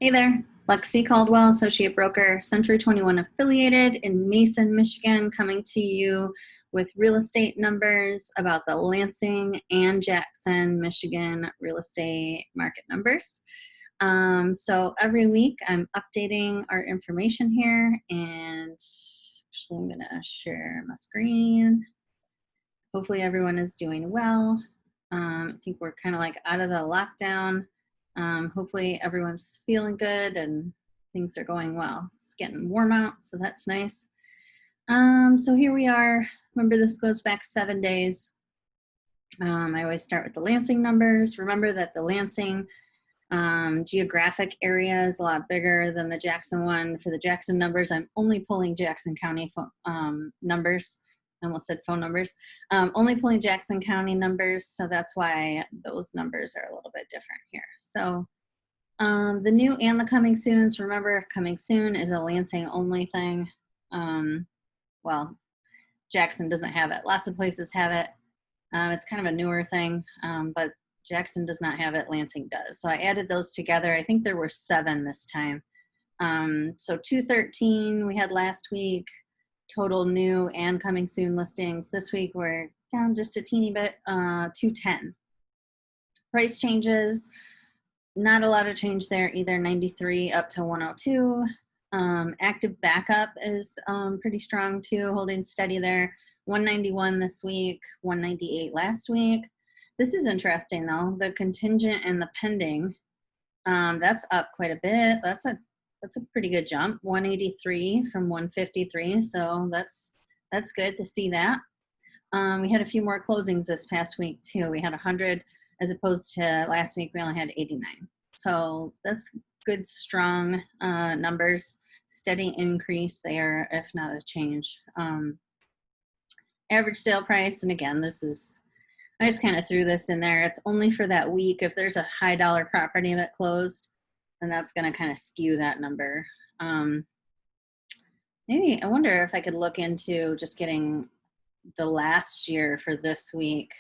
Hey there, Lexi Caldwell, Associate Broker, Century 21 affiliated in Mason, Michigan, coming to you with real estate numbers about the Lansing and Jackson, Michigan real estate market numbers. So every week I'm updating our information here, and actually I'm gonna share my screen. Hopefully everyone is doing well. I think we're kind of like out of the lockdown. Hopefully everyone's feeling good and things are going well. It's getting warm out, so that's nice. So here we are. Remember, this goes back 7 days. I always start with the Lansing numbers. Remember that the Lansing geographic area is a lot bigger than the Jackson one. For the Jackson numbers, I'm only pulling Jackson County numbers. I almost said phone numbers. Only pulling Jackson County numbers, so that's why those numbers are a little bit different here. So the new and the coming soons, remember, coming soon is a Lansing only thing. Well, Jackson doesn't have it. Lots of places have it. It's kind of a newer thing, but Jackson does not have it, Lansing does. So I added those together. I think there were 7 this time. So 213 we had last week. Total new and coming soon listings. This week we're down just a teeny bit, 210. Price changes, not a lot of change there either, 93 up to 102. Active backup is pretty strong too, holding steady there. 191 this week, 198 last week. This is interesting though, the contingent and the pending, that's up quite a bit. That's a pretty good jump, 183 from 153, so that's good to see that. We had a few more closings this past week too. We had 100 as opposed to last week we only had 89. So that's good, strong numbers, steady increase there, if not a change. Average sale price, and again, I just kind of threw this in there. It's only for that week. If there's a high dollar property that closed, and that's going to kind of skew that number. Maybe, I wonder if I could look into just getting the last year for this week.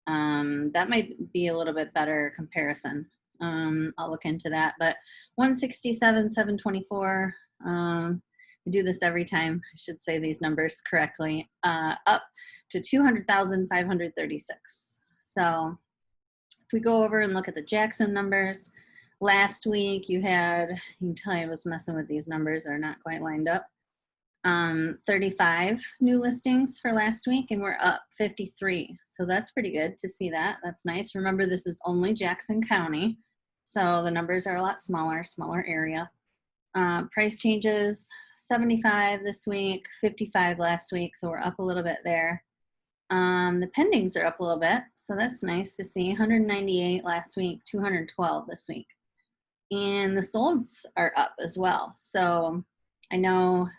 That might be a little bit better comparison. I'll look into that, but 167, 724, I do this every time. I should say these numbers correctly, up to 200,536. So if we go over and look at the Jackson numbers, last week you can tell I was messing with these numbers, they're not quite lined up. 35 new listings for last week, and we're up 53. So that's pretty good to see that. That's nice. Remember, this is only Jackson County, so the numbers are a lot smaller area. Price changes, 75 this week, 55 last week, so we're up a little bit there. The pendings are up a little bit, so that's nice to see. 198 last week, 212 this week. And the solds are up as well. So I know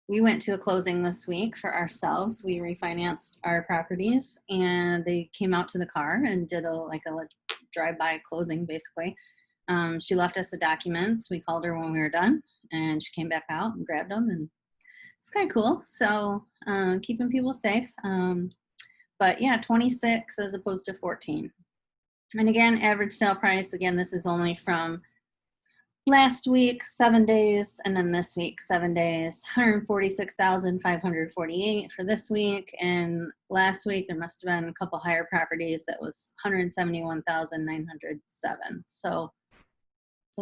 we went to a closing this week for ourselves. We refinanced our properties, and they came out to the car and did a drive-by closing, basically. She left us the documents. We called her when we were done, and she came back out and grabbed them, and it's kind of cool. So keeping people safe. But yeah, 26 as opposed to 14. And again, average sale price, again, this is only from last week, 7 days, and then this week, 7 days, 146,548 for this week. And last week, there must have been a couple higher properties. That was 171,907. So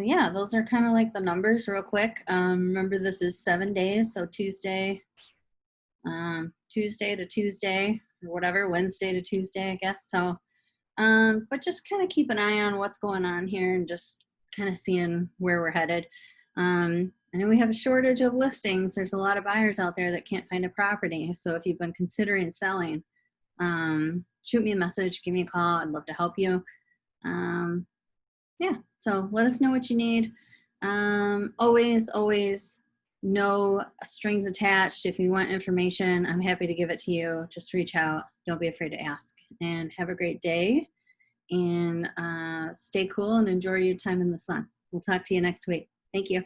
yeah, those are kind of like the numbers real quick. Remember, this is 7 days, so Tuesday to Tuesday, or whatever, Wednesday to Tuesday, I guess. So, but just kind of keep an eye on what's going on here and just kind of seeing where we're headed. I know we have a shortage of listings. There's a lot of buyers out there that can't find a property. So if you've been considering selling, shoot me a message, give me a call. I'd love to help you. Yeah, so let us know what you need. Always no strings attached. If you want information, I'm happy to give it to you. Just reach out. Don't be afraid to ask. And have a great day. And stay cool and enjoy your time in the sun. We'll talk to you next week. Thank you.